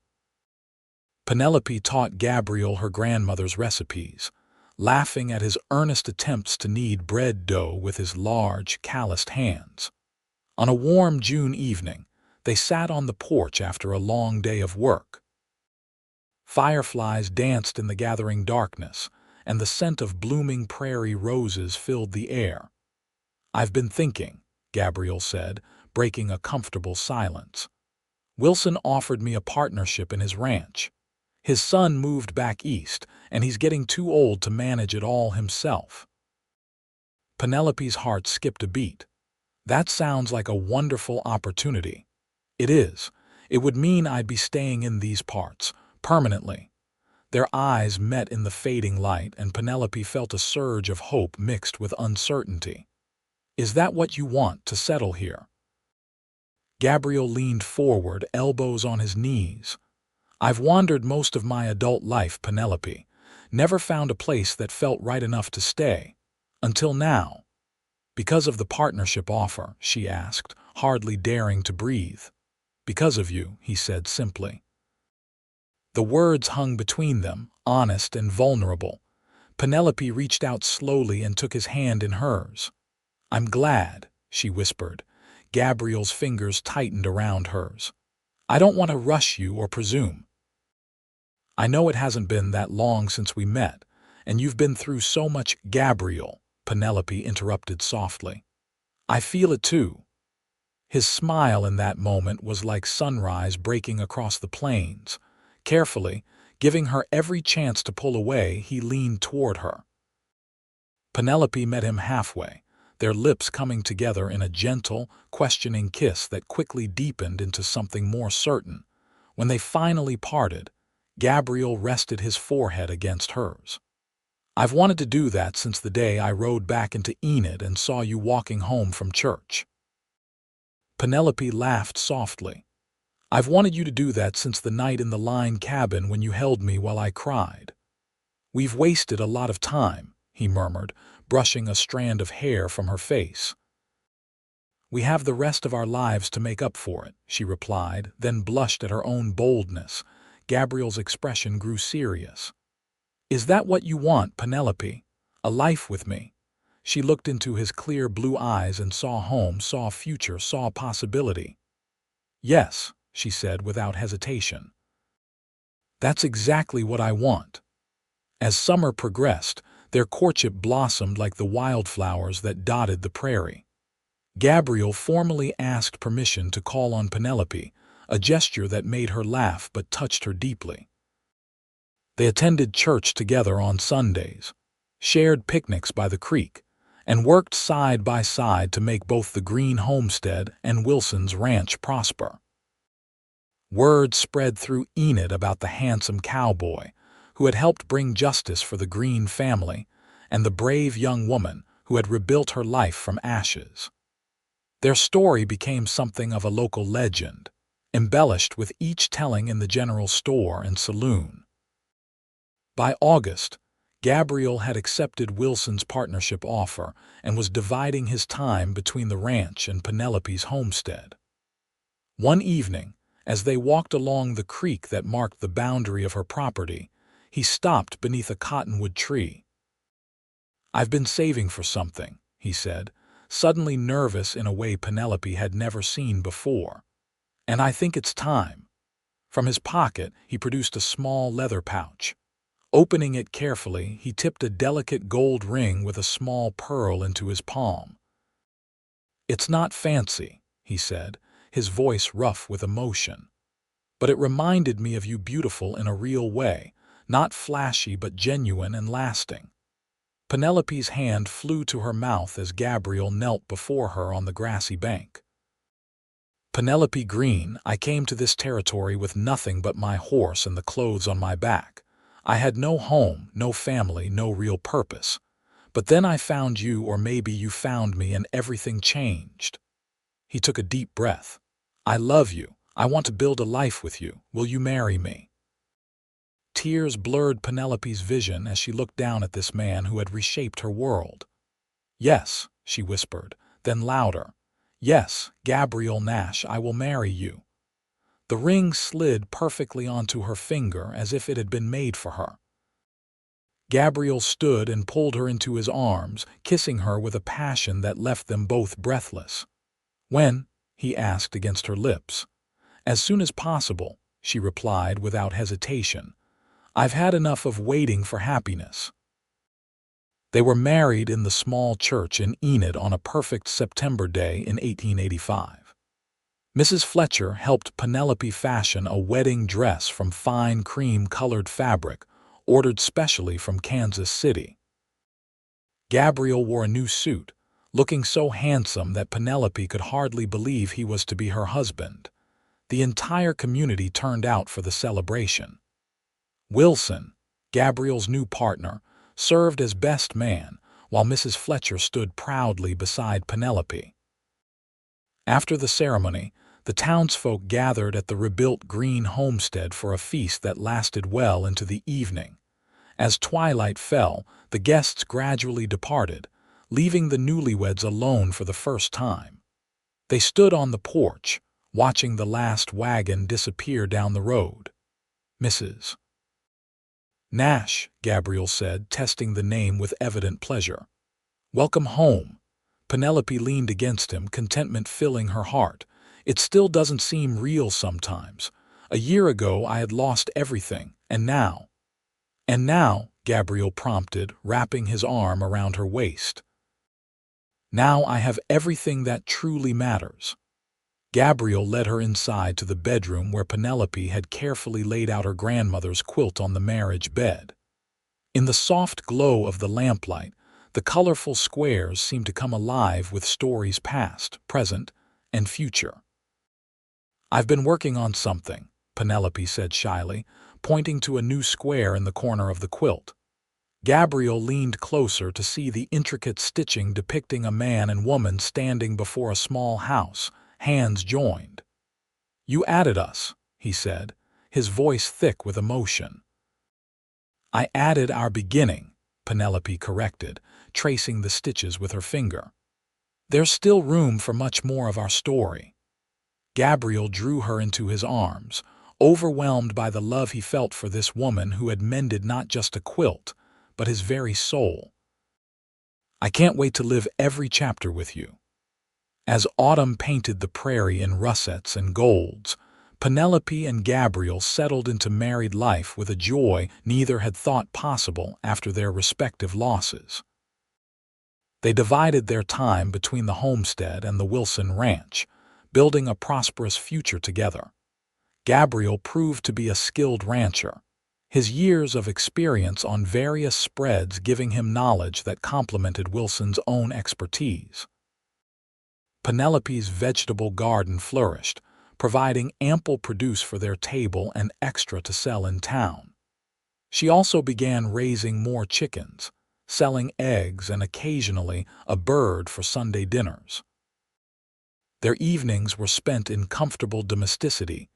Penelope taught Gabriel her grandmother's recipes, laughing at his earnest attempts to knead bread dough with his large, calloused hands. On a warm June evening, they sat on the porch after a long day of work. Fireflies danced in the gathering darkness, and the scent of blooming prairie roses filled the air. "I've been thinking," Gabriel said, breaking a comfortable silence. "Wilson offered me a partnership in his ranch. His son moved back east, and he's getting too old to manage it all himself." Penelope's heart skipped a beat. "That sounds like a wonderful opportunity." "It is. It would mean I'd be staying in these parts, permanently." Their eyes met in the fading light, and Penelope felt a surge of hope mixed with uncertainty. "Is that what you want, to settle here?" Gabriel leaned forward, elbows on his knees. "I've wandered most of my adult life, Penelope. Never found a place that felt right enough to stay. Until now." "Because of the partnership offer?" she asked, hardly daring to breathe. "Because of you," he said simply. The words hung between them, honest and vulnerable. Penelope reached out slowly and took his hand in hers. "I'm glad," she whispered. Gabriel's fingers tightened around hers. "I don't want to rush you or presume. I know it hasn't been that long since we met, and you've been through so much." "Gabriel," Penelope interrupted softly. "I feel it too." His smile in that moment was like sunrise breaking across the plains. Carefully, giving her every chance to pull away, he leaned toward her. Penelope met him halfway, their lips coming together in a gentle, questioning kiss that quickly deepened into something more certain. When they finally parted, Gabriel rested his forehead against hers. "I've wanted to do that since the day I rode back into Enid and saw you walking home from church." Penelope laughed softly. "I've wanted you to do that since the night in the line cabin when you held me while I cried." "We've wasted a lot of time," he murmured, brushing a strand of hair from her face. "We have the rest of our lives to make up for it," she replied, then blushed at her own boldness. Gabriel's expression grew serious. "Is that what you want, Penelope? A life with me?" She looked into his clear blue eyes and saw home, saw future, saw possibility. "Yes," she said without hesitation. "That's exactly what I want." As summer progressed, their courtship blossomed like the wildflowers that dotted the prairie. Gabriel formally asked permission to call on Penelope, a gesture that made her laugh but touched her deeply. They attended church together on Sundays, shared picnics by the creek, and worked side by side to make both the Greene homestead and Wilson's ranch prosper. Word spread through Enid about the handsome cowboy who had helped bring justice for the Greene family, and the brave young woman who had rebuilt her life from ashes. Their story became something of a local legend, embellished with each telling in the general store and saloon. By August, Gabriel had accepted Wilson's partnership offer and was dividing his time between the ranch and Penelope's homestead. One evening, as they walked along the creek that marked the boundary of her property, he stopped beneath a cottonwood tree. "I've been saving for something," he said, suddenly nervous in a way Penelope had never seen before. "And I think it's time." From his pocket, he produced a small leather pouch. Opening it carefully, he tipped a delicate gold ring with a small pearl into his palm. "It's not fancy," he said, his voice rough with emotion. "But it reminded me of you, beautiful in a real way, not flashy but genuine and lasting." Penelope's hand flew to her mouth as Gabriel knelt before her on the grassy bank. "Penelope Greene, I came to this territory with nothing but my horse and the clothes on my back. I had no home, no family, no real purpose. But then I found you, or maybe you found me, and everything changed." He took a deep breath. "I love you. I want to build a life with you. Will you marry me?" Tears blurred Penelope's vision as she looked down at this man who had reshaped her world. "Yes," she whispered, then louder. "Yes, Gabriel Nash, I will marry you." The ring slid perfectly onto her finger as if it had been made for her. Gabriel stood and pulled her into his arms, kissing her with a passion that left them both breathless. "When?" he asked against her lips. "As soon as possible," she replied without hesitation. "I've had enough of waiting for happiness." They were married in the small church in Enid on a perfect September day in 1885. Mrs. Fletcher helped Penelope fashion a wedding dress from fine cream-colored fabric, ordered specially from Kansas City. Gabriel wore a new suit, looking so handsome that Penelope could hardly believe he was to be her husband. The entire community turned out for the celebration. Wilson, Gabriel's new partner, served as best man, while Mrs. Fletcher stood proudly beside Penelope. After the ceremony, the townsfolk gathered at the rebuilt Greene homestead for a feast that lasted well into the evening. As twilight fell, the guests gradually departed, leaving the newlyweds alone for the first time. They stood on the porch, watching the last wagon disappear down the road. "Mrs. Nash," Gabriel said, testing the name with evident pleasure. "Welcome home." Penelope leaned against him, contentment filling her heart. "It still doesn't seem real sometimes. A year ago I had lost everything, and now—" "And now," Gabriel prompted, wrapping his arm around her waist. "Now I have everything that truly matters." Gabriel led her inside to the bedroom where Penelope had carefully laid out her grandmother's quilt on the marriage bed. In the soft glow of the lamplight, the colorful squares seemed to come alive with stories past, present, and future. "I've been working on something," Penelope said shyly, pointing to a new square in the corner of the quilt. Gabriel leaned closer to see the intricate stitching depicting a man and woman standing before a small house, hands joined. "You added us," he said, his voice thick with emotion. "I added our beginning," Penelope corrected, tracing the stitches with her finger. "There's still room for much more of our story." Gabriel drew her into his arms, overwhelmed by the love he felt for this woman who had mended not just a quilt, but his very soul. "I can't wait to live every chapter with you." As autumn painted the prairie in russets and golds, Penelope and Gabriel settled into married life with a joy neither had thought possible after their respective losses. They divided their time between the homestead and the Wilson ranch, building a prosperous future together. Gabriel proved to be a skilled rancher, his years of experience on various spreads giving him knowledge that complemented Wilson's own expertise. Penelope's vegetable garden flourished, providing ample produce for their table and extra to sell in town. She also began raising more chickens, selling eggs and occasionally a bird for Sunday dinners. Their evenings were spent in comfortable domesticity,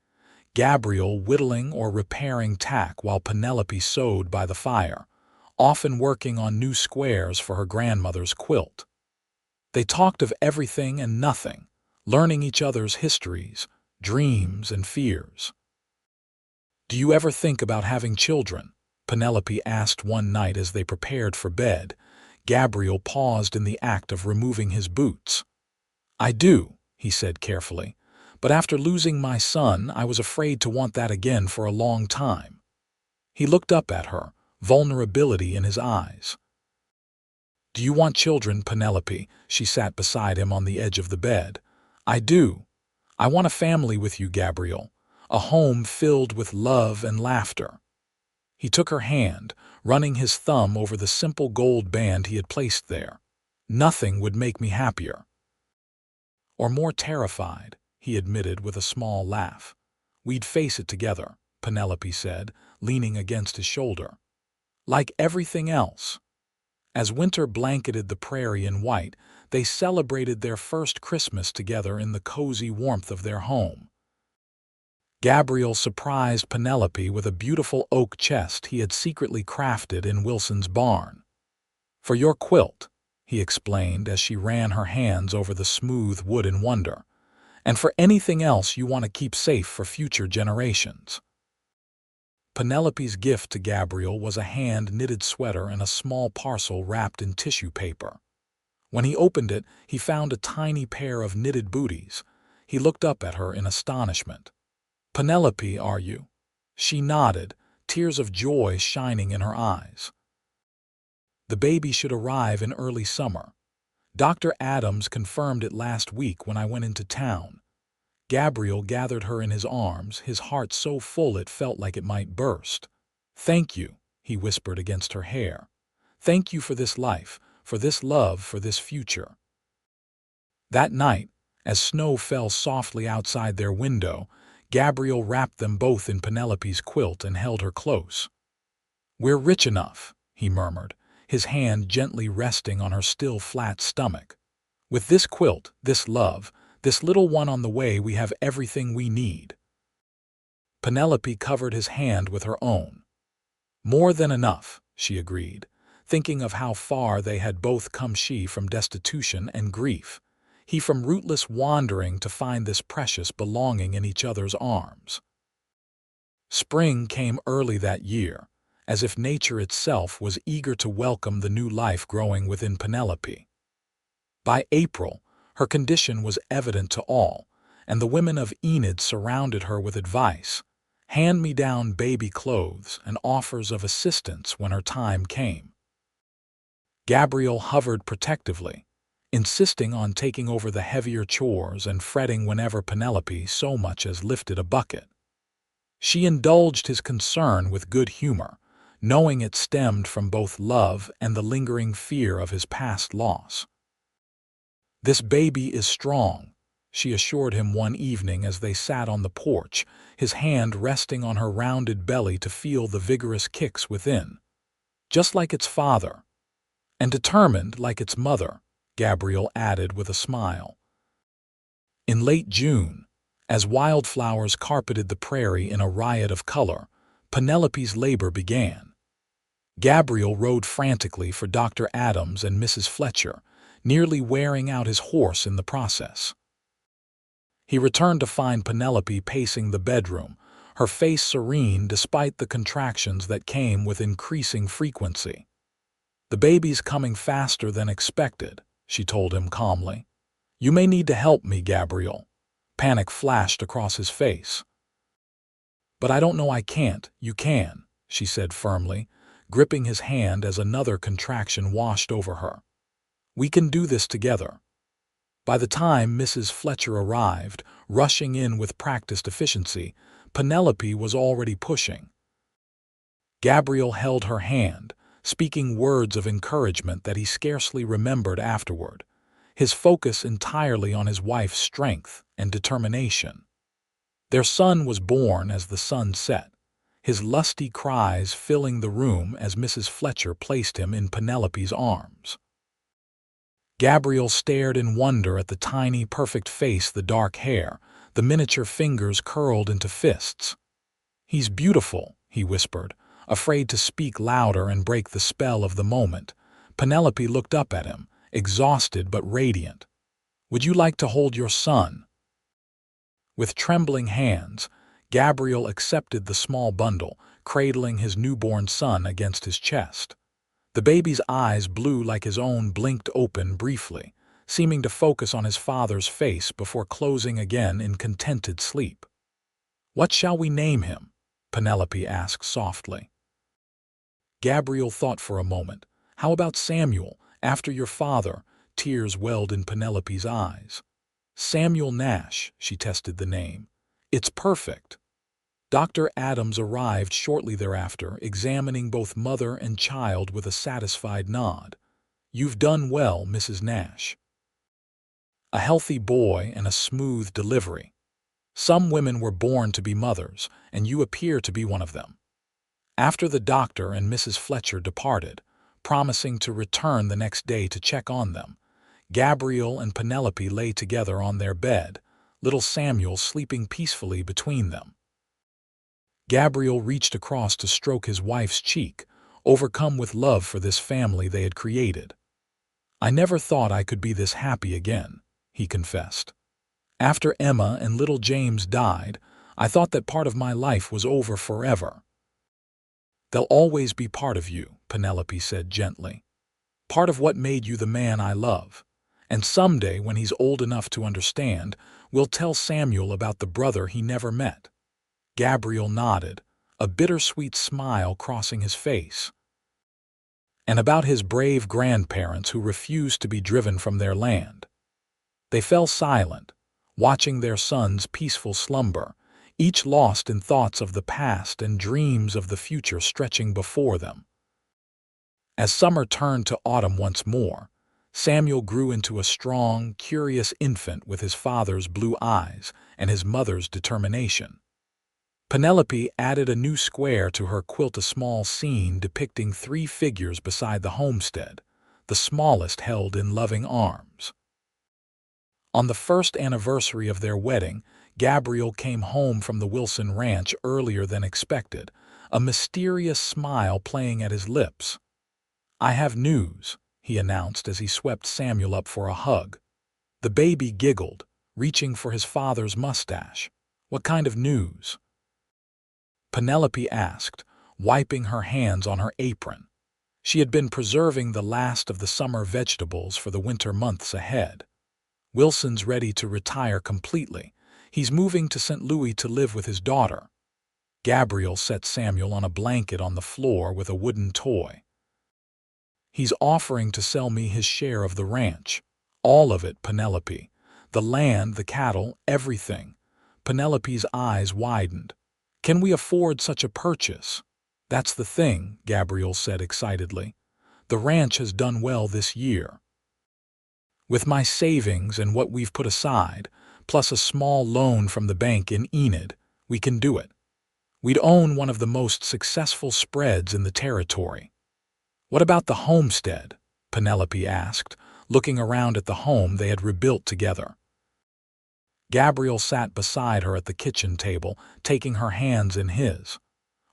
Gabriel whittling or repairing tack while Penelope sewed by the fire, often working on new squares for her grandmother's quilt. They talked of everything and nothing, learning each other's histories, dreams, and fears. "Do you ever think about having children?" Penelope asked one night as they prepared for bed. Gabriel paused in the act of removing his boots. "I do," he said carefully, "but after losing my son, I was afraid to want that again for a long time." He looked up at her, vulnerability in his eyes. "Do you want children, Penelope?" She sat beside him on the edge of the bed. "I do. I want a family with you, Gabriel, a home filled with love and laughter." He took her hand, running his thumb over the simple gold band he had placed there. "Nothing would make me happier." "Or more terrified," he admitted with a small laugh. "We'd face it together," Penelope said, leaning against his shoulder. "Like everything else." As winter blanketed the prairie in white, they celebrated their first Christmas together in the cozy warmth of their home. Gabriel surprised Penelope with a beautiful oak chest he had secretly crafted in Wilson's barn. "For your quilt," he explained as she ran her hands over the smooth wood in wonder, "and for anything else you want to keep safe for future generations." Penelope's gift to Gabriel was a hand-knitted sweater and a small parcel wrapped in tissue paper. When he opened it, he found a tiny pair of knitted booties. He looked up at her in astonishment. "Penelope, are you?" She nodded, tears of joy shining in her eyes. "The baby should arrive in early summer. Dr. Adams confirmed it last week when I went into town." Gabriel gathered her in his arms, his heart so full it felt like it might burst. "Thank you," he whispered against her hair. "Thank you for this life, for this love, for this future." That night, as snow fell softly outside their window, Gabriel wrapped them both in Penelope's quilt and held her close. "We're rich enough," he murmured, his hand gently resting on her still flat stomach. "With this quilt, this love, this little one on the way, we have everything we need." Penelope covered his hand with her own. "More than enough," she agreed, thinking of how far they had both come, she from destitution and grief, he from rootless wandering to find this precious belonging in each other's arms. Spring came early that year, as if nature itself was eager to welcome the new life growing within Penelope. By April, her condition was evident to all, and the women of Enid surrounded her with advice, hand-me-down baby clothes, and offers of assistance when her time came. Gabriel hovered protectively, insisting on taking over the heavier chores and fretting whenever Penelope so much as lifted a bucket. She indulged his concern with good humor, knowing it stemmed from both love and the lingering fear of his past loss. "This baby is strong," she assured him one evening as they sat on the porch, his hand resting on her rounded belly to feel the vigorous kicks within. "Just like its father." "And determined like its mother," Gabriel added with a smile. In late June, as wildflowers carpeted the prairie in a riot of color, Penelope's labor began. Gabriel rode frantically for Dr. Adams and Mrs. Fletcher, nearly wearing out his horse in the process. He returned to find Penelope pacing the bedroom, her face serene despite the contractions that came with increasing frequency. "The baby's coming faster than expected," she told him calmly. "You may need to help me, Gabriel." Panic flashed across his face. "But I don't know I can't. You can," she said firmly, gripping his hand as another contraction washed over her. "We can do this together." By the time Mrs. Fletcher arrived, rushing in with practiced efficiency, Penelope was already pushing. Gabriel held her hand, speaking words of encouragement that he scarcely remembered afterward, his focus entirely on his wife's strength and determination. Their son was born as the sun set, his lusty cries filling the room as Mrs. Fletcher placed him in Penelope's arms. Gabriel stared in wonder at the tiny, perfect face, the dark hair, the miniature fingers curled into fists. "He's beautiful," he whispered, afraid to speak louder and break the spell of the moment. Penelope looked up at him, exhausted but radiant. "Would you like to hold your son?" With trembling hands, Gabriel accepted the small bundle, cradling his newborn son against his chest. The baby's eyes, blue like his own, blinked open briefly, seeming to focus on his father's face before closing again in contented sleep. "What shall we name him?" Penelope asked softly. Gabriel thought for a moment. "How about Samuel, after your father?" Tears welled in Penelope's eyes. "Samuel Nash," she tested the name. "It's perfect." Dr. Adams arrived shortly thereafter, examining both mother and child with a satisfied nod. "You've done well, Mrs. Nash. A healthy boy and a smooth delivery. Some women were born to be mothers, and you appear to be one of them." After the doctor and Mrs. Fletcher departed, promising to return the next day to check on them, Gabriel and Penelope lay together on their bed, little Samuel sleeping peacefully between them. Gabriel reached across to stroke his wife's cheek, overcome with love for this family they had created. "I never thought I could be this happy again," he confessed. "After Emma and little James died, I thought that part of my life was over forever." "They'll always be part of you," Penelope said gently. "Part of what made you the man I love. And someday, when he's old enough to understand, we'll tell Samuel about the brother he never met." Gabriel nodded, a bittersweet smile crossing his face. "And about his brave grandparents who refused to be driven from their land." They fell silent, watching their son's peaceful slumber, each lost in thoughts of the past and dreams of the future stretching before them. As summer turned to autumn once more, Samuel grew into a strong, curious infant with his father's blue eyes and his mother's determination. Penelope added a new square to her quilt, a small scene depicting 3 figures beside the homestead, the smallest held in loving arms. On the first anniversary of their wedding, Gabriel came home from the Wilson Ranch earlier than expected, a mysterious smile playing at his lips. "I have news," he announced as he swept Samuel up for a hug. The baby giggled, reaching for his father's mustache. "What kind of news?" Penelope asked, wiping her hands on her apron. She had been preserving the last of the summer vegetables for the winter months ahead. "Wilson's ready to retire completely. He's moving to St. Louis to live with his daughter." Gabriel set Samuel on a blanket on the floor with a wooden toy. "He's offering to sell me his share of the ranch. All of it, Penelope. The land, the cattle, everything." Penelope's eyes widened. "Can we afford such a purchase?" "That's the thing," Gabriel said excitedly. "The ranch has done well this year. With my savings and what we've put aside, plus a small loan from the bank in Enid, we can do it. We'd own one of the most successful spreads in the territory." "What about the homestead?" Penelope asked, looking around at the home they had rebuilt together. Gabriel sat beside her at the kitchen table, taking her hands in his.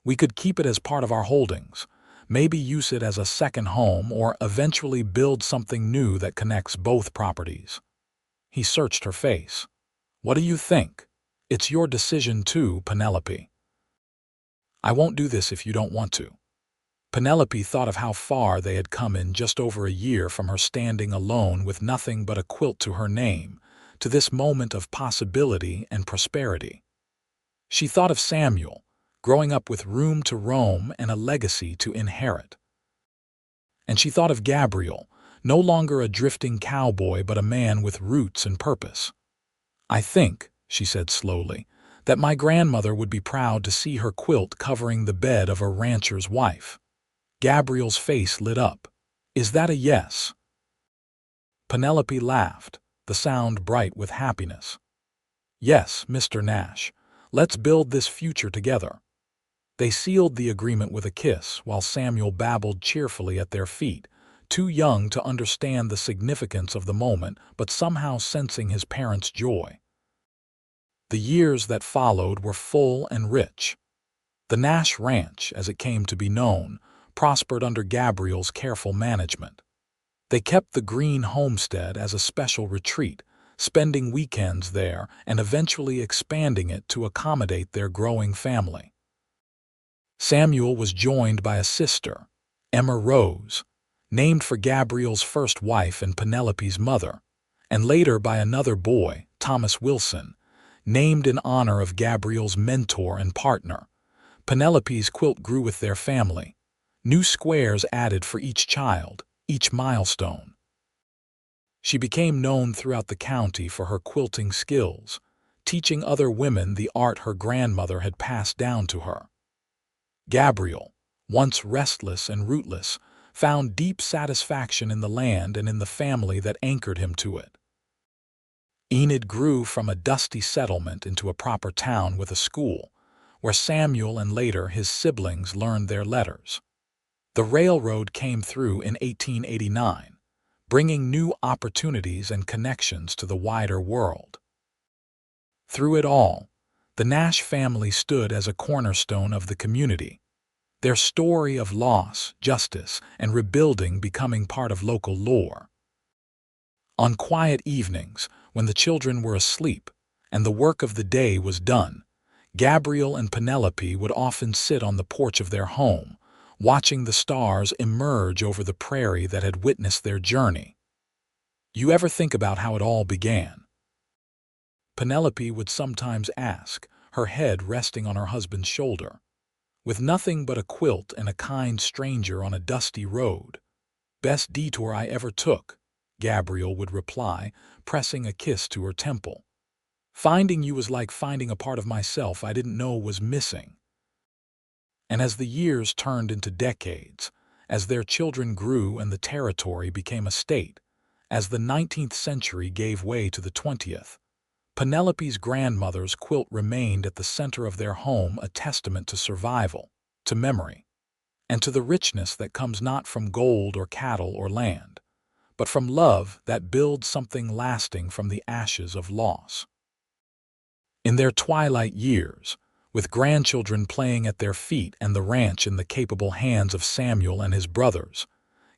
"We could keep it as part of our holdings, maybe use it as a second home, or eventually build something new that connects both properties." He searched her face. "What do you think? It's your decision too, Penelope." I won't do this if you don't want to." Penelope thought of how far they had come in just over a year from her standing alone with nothing but a quilt to her name, to this moment of possibility and prosperity. She thought of Samuel, growing up with room to roam and a legacy to inherit. And she thought of Gabriel, no longer a drifting cowboy but a man with roots and purpose. "I think," she said slowly, "that my grandmother would be proud to see her quilt covering the bed of a rancher's wife." Gabriel's face lit up. "Is that a yes?" Penelope laughed, the sound bright with happiness. "Yes, Mr. Nash. Let's build this future together." They sealed the agreement with a kiss while Samuel babbled cheerfully at their feet, too young to understand the significance of the moment but somehow sensing his parents' joy. The years that followed were full and rich. The Nash Ranch, as it came to be known, prospered under Gabriel's careful management. They kept the Greene homestead as a special retreat, spending weekends there and eventually expanding it to accommodate their growing family. Samuel was joined by a sister, Emma Rose, named for Gabriel's first wife and Penelope's mother, and later by another boy, Thomas Wilson, named in honor of Gabriel's mentor and partner. Penelope's quilt grew with their family, new squares added for each child, each milestone. She became known throughout the county for her quilting skills, teaching other women the art her grandmother had passed down to her. Gabriel, once restless and rootless, found deep satisfaction in the land and in the family that anchored him to it. Enid grew from a dusty settlement into a proper town with a school, where Samuel and later his siblings learned their letters. The railroad came through in 1889, bringing new opportunities and connections to the wider world. Through it all, the Nash family stood as a cornerstone of the community, their story of loss, justice, and rebuilding becoming part of local lore. On quiet evenings, when the children were asleep and the work of the day was done, Gabriel and Penelope would often sit on the porch of their home, watching the stars emerge over the prairie that had witnessed their journey. "You ever think about how it all began?" Penelope would sometimes ask, her head resting on her husband's shoulder. "With nothing but a quilt and a kind stranger on a dusty road. Best detour I ever took," Gabriel would reply, pressing a kiss to her temple. "Finding you was like finding a part of myself I didn't know was missing." And as the years turned into decades, as their children grew and the territory became a state, as the 19th century gave way to the 20th, Penelope's grandmother's quilt remained at the center of their home, a testament to survival, to memory, and to the richness that comes not from gold or cattle or land, but from love that builds something lasting from the ashes of loss. In their twilight years, with grandchildren playing at their feet and the ranch in the capable hands of Samuel and his brothers,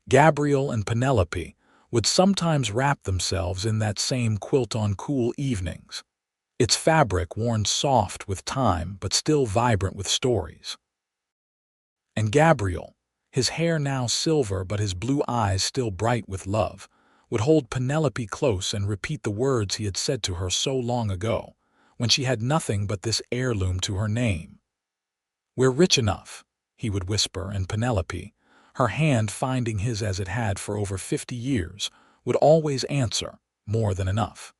Gabriel and Penelope would sometimes wrap themselves in that same quilt on cool evenings, its fabric worn soft with time but still vibrant with stories. And Gabriel, his hair now silver but his blue eyes still bright with love, would hold Penelope close and repeat the words he had said to her so long ago, when she had nothing but this heirloom to her name. "We're rich enough," he would whisper, and Penelope, her hand finding his as it had for over 50 years, would always answer, "More than enough."